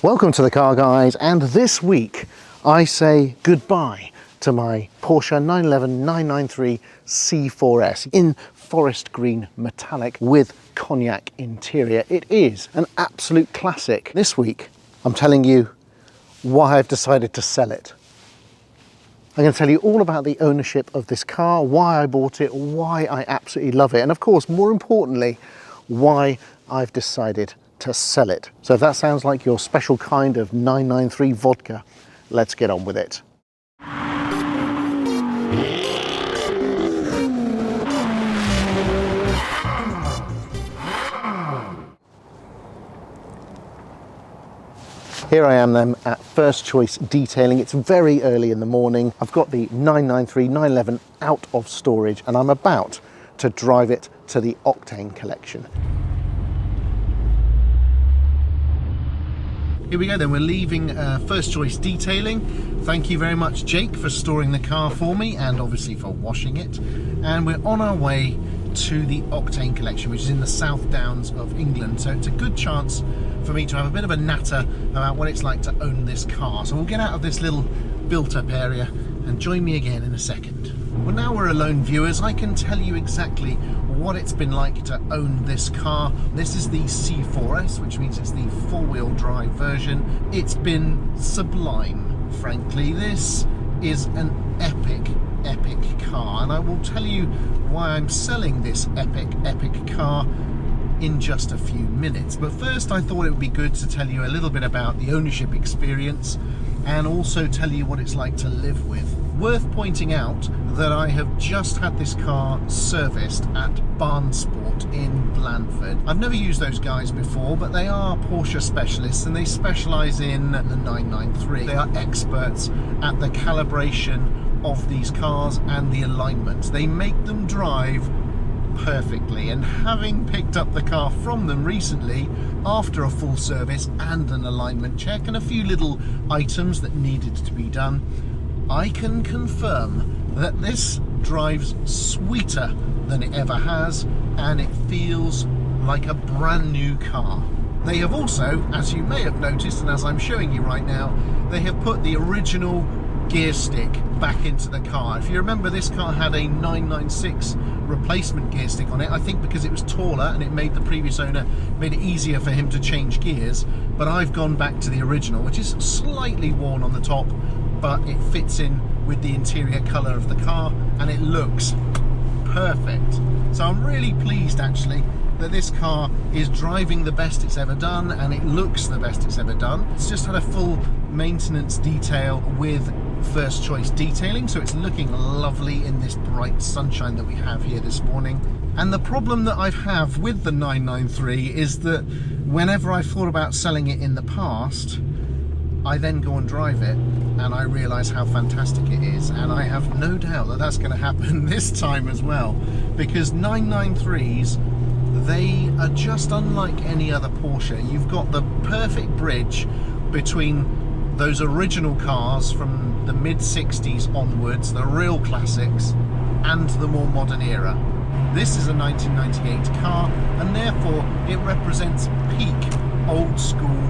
Welcome to the Car Guys, and this week I say goodbye to my Porsche 911 993 C4S in forest green metallic with cognac interior. It is an absolute classic. This week I'm telling you why I've decided to sell it. I'm going to tell you all about the ownership of this car, why I bought it, why I absolutely love it, and of course, more importantly, why I've decided to sell it. So if that sounds like your special kind of 993 vodka, let's get on with it. Here I am then at First Choice Detailing. It's very early in the morning. I've got the 993 911 out of storage and I'm about to drive it to the Octane Collection. Here we go then, we're leaving First Choice Detailing. Thank you very much, Jake, for storing the car for me and obviously for washing it. And we're on our way to the Octane Collection, which is in the South Downs of England. So it's a good chance for me to have a bit of a natter about what it's like to own this car. So we'll get out of this little built-up area and join me again in a second. Well, now we're alone, viewers, I can tell you exactly what it's been like to own this car. This is the C4S, which means it's the four-wheel drive version. It's been sublime, frankly. This is an epic car, and I will tell you why I'm selling this epic car in just a few minutes. But first I thought it would be good to tell you a little bit about the ownership experience and also tell you what it's like to live with. Worth pointing out that I have just had this car serviced at Bahnsport in Blandford. I've never used those guys before, but they are Porsche specialists and they specialise in the 993. They are experts at the calibration of these cars and the alignments. They make them drive perfectly, and having picked up the car from them recently after a full service and an alignment check and a few little items that needed to be done, I can confirm that this drives sweeter than it ever has and it feels like a brand new car. They have also, as you may have noticed and as I'm showing you right now, they have put the original gear stick back into the car. If you remember, this car had a 996 replacement gear stick on it, I think because it was taller and it made the previous owner, made it easier for him to change gears, but I've gone back to the original, which is slightly worn on the top, but it fits in with the interior colour of the car and it looks perfect. So I'm really pleased actually that this car is driving the best it's ever done and it looks the best it's ever done. It's just had a full maintenance detail with First Choice Detailing, so it's looking lovely in this bright sunshine that we have here this morning. And the problem that I have with the 993 is that whenever I thought about selling it in the past, I then go and drive it and I realise how fantastic it is, and I have no doubt that that's going to happen this time as well, because 993s, they are just unlike any other Porsche. You've got the perfect bridge between those original cars from the mid-60s onwards, the real classics, and the more modern era. This is a 1998 car and therefore it represents peak old school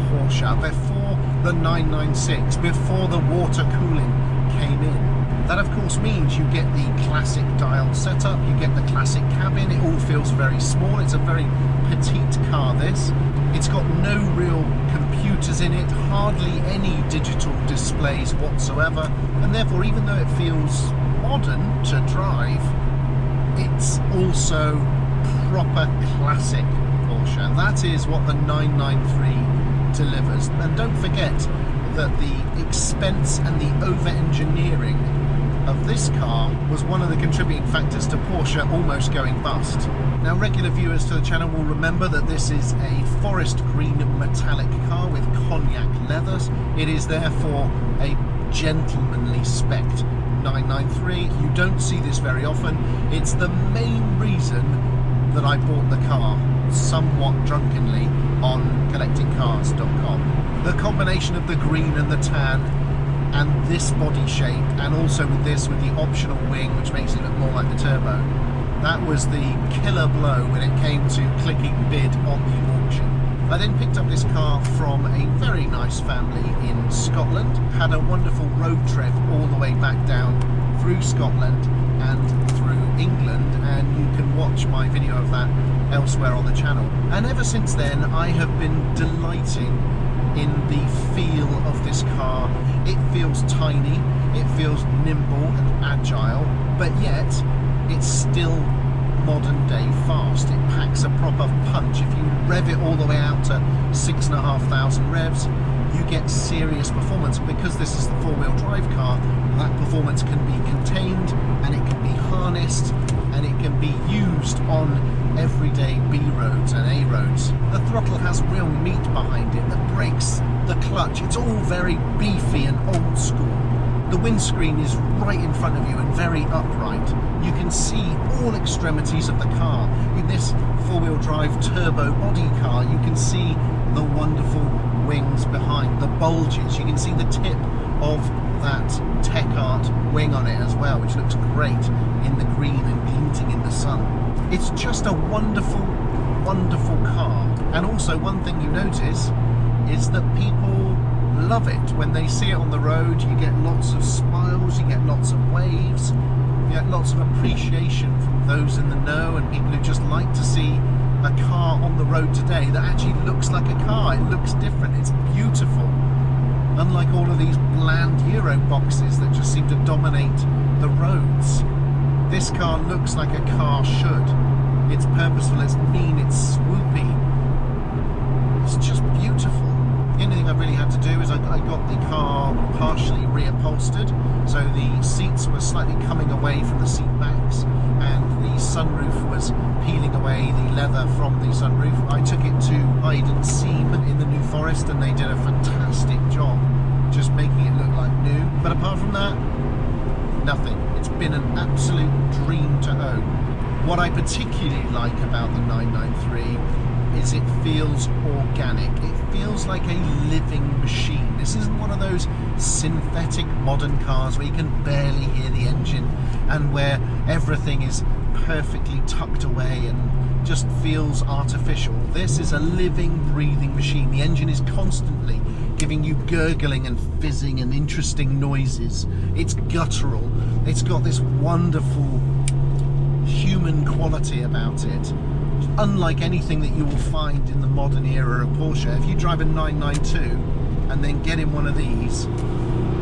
Porsche before the 996, before the water cooling came in. That of course means you get the classic dial setup, you get the classic cabin, it all feels very small, it's a very petite car this. It's got no real computers in it, hardly any digital displays whatsoever, and therefore even though it feels modern to drive, it's also proper classic Porsche. That is what the 993 delivers. And don't forget that the expense and the over-engineering of this car was one of the contributing factors to Porsche almost going bust. Now, regular viewers to the channel will remember that this is a forest green metallic car with cognac leathers. It is therefore a gentlemanly spec 993. You don't see this very often. It's the main reason that I bought the car, somewhat drunkenly, on collectingcars.com. The combination of the green and the tan and this body shape, and also with the optional wing which makes it look more like the turbo, that was the killer blow when it came to clicking bid on the auction. I then picked up this car from a very nice family in Scotland. Had a wonderful road trip all the way back down through Scotland and through England, and you can watch my video of that elsewhere on the channel. And ever since then I have been delighting in the feel of this car. It feels tiny, it feels nimble and agile, but yet it's still modern day fast. It packs a proper punch. If you rev it all the way out to 6,500 revs, you get serious performance. Because this is the four-wheel drive car, that performance can be contained and it can be harnessed and it can be used on everyday B roads and A roads. The throttle has real meat behind it, the brakes, the clutch, it's all very beefy and old school. The windscreen is right in front of you and very upright. You can see all extremities of the car. In this four-wheel drive turbo body car, you can see the wonderful wings behind, the bulges. You can see the tip of that Tech Art wing on it as well, which looks great in the green and glinting in the sun. It's just a wonderful, wonderful car. And also one thing you notice is that people love it. When they see it on the road, you get lots of smiles, you get lots of waves, you get lots of appreciation from those in the know and people who just like to see a car on the road today that actually looks like a car. It looks different, it's beautiful. Unlike all of these bland Euro boxes that just seem to dominate the roads. This car looks like a car should. It's purposeful, it's mean, it's swoopy. It's just beautiful. The only thing I really had to do is I got the car partially reupholstered, so the seats were slightly coming away from the seat backs and the sunroof was peeling away the leather from the sunroof. I took it to Hyde and Seam in the New Forest and they did a fantastic job just making it look like new. But apart from that, nothing. It's been an absolute dream to own. What I particularly like about the 993 is it feels organic. It feels like a living machine. This isn't one of those synthetic modern cars where you can barely hear the engine and where everything is perfectly tucked away and just feels artificial. This is a living, breathing machine. The engine is constantly giving you gurgling and fizzing and interesting noises. It's guttural. It's got this wonderful human quality about it. Unlike anything that you will find in the modern era of Porsche. If you drive a 992 and then get in one of these,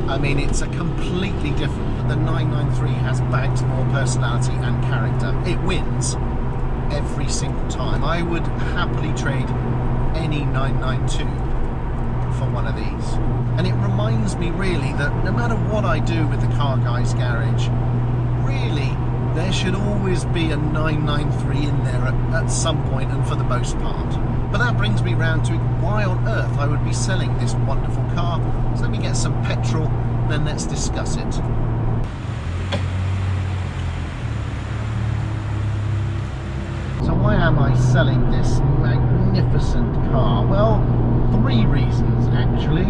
I mean, it's a completely different. But the 993 has bags more personality and character. It wins every single time. I would happily trade any 992 for one of these. And it reminds me really that no matter what I do with the Car Guys garage, really there should always be a 993 in there at some point and for the most part. But that brings me round to why on earth I would be selling this wonderful car. So let me get some petrol, then let's discuss it. So why am I selling this magnificent car? Well, three reasons actually.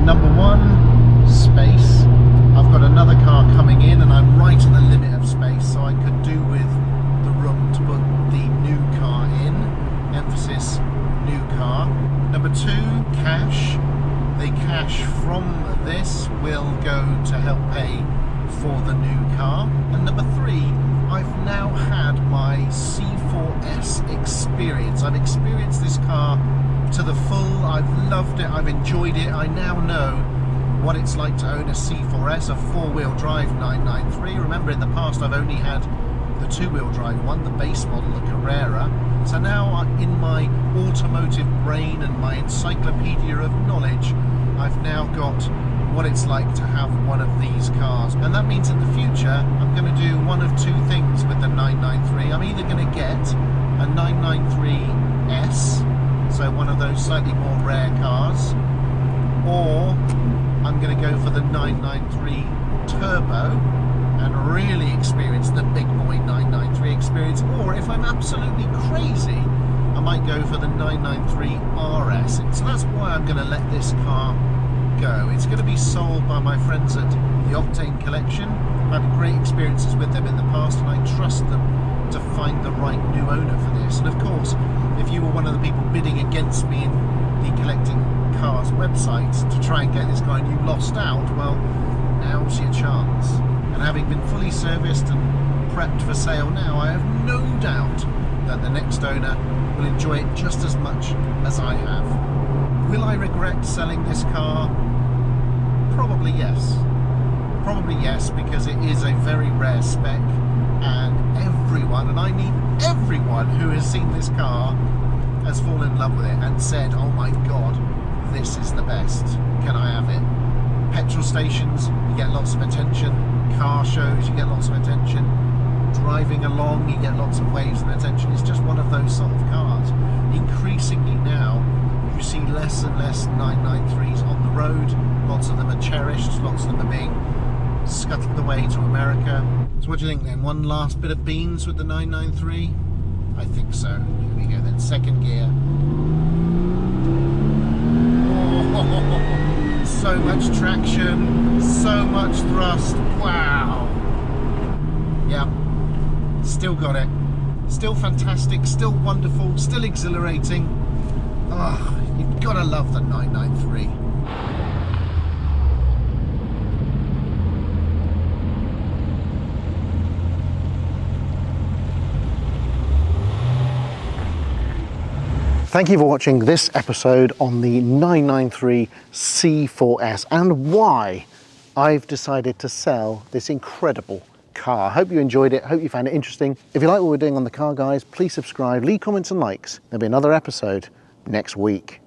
Number one, space. I've got another car coming in and I'm right at the limit of space, so I could do with the room to put the new car in. Emphasis, new car. Number two, cash. The cash from this will go to help pay for the new car. And number three, I've now had my C4S Experience. I've experienced this car to the full. I've loved it, I've enjoyed it. I now know what it's like to own a C4S, a four-wheel drive 993. Remember, in the past I've only had the two-wheel drive one, the base model, the Carrera. So now in my automotive brain and my encyclopedia of knowledge, I've now got what it's like to have one of these cars. And that means in the future I'm going to do one of two things with the 993. I'm either going to get a 993S, so one of those slightly more rare cars, or I'm going to go for the 993 Turbo and really experience the big boy 993 experience. Or if I'm absolutely crazy, I might go for the 993 RS. So that's why I'm going to let this car go. It's going to be sold by my friends at the Octane Collection. I've had great experiences with them in the past and I trust them to find the right new owner for this. And of course, if you were one of the people bidding against me in the collecting car's website to try and get this car and you lost out, well, now's your chance. And having been fully serviced and prepped for sale now, I have no doubt that the next owner will enjoy it just as much as I have. Will I regret selling this car? Probably yes. Probably yes, because it is a very rare spec, and everyone, and I mean everyone who has seen this car has fallen in love with it and said, oh my god, this is the best, can I have it? Petrol stations, you get lots of attention. Car shows, you get lots of attention. Driving along, you get lots of waves and attention. It's just one of those sort of cars. Increasingly now, you see less and less 993s on the road. Lots of them are cherished, lots of them are being scuttled away to America. So what do you think then? One last bit of beans with the 993? I think so. Here we go then, second gear. Oh, so much traction, so much thrust, wow. Yeah, still got it. Still fantastic, still wonderful, still exhilarating. Oh, you've got to love the 993. Thank you for watching this episode on the 993 C4S and why I've decided to sell this incredible car. Hope you enjoyed it, hope you found it interesting. If you like what we're doing on The Car Guys, please subscribe, leave comments and likes. There'll be another episode next week.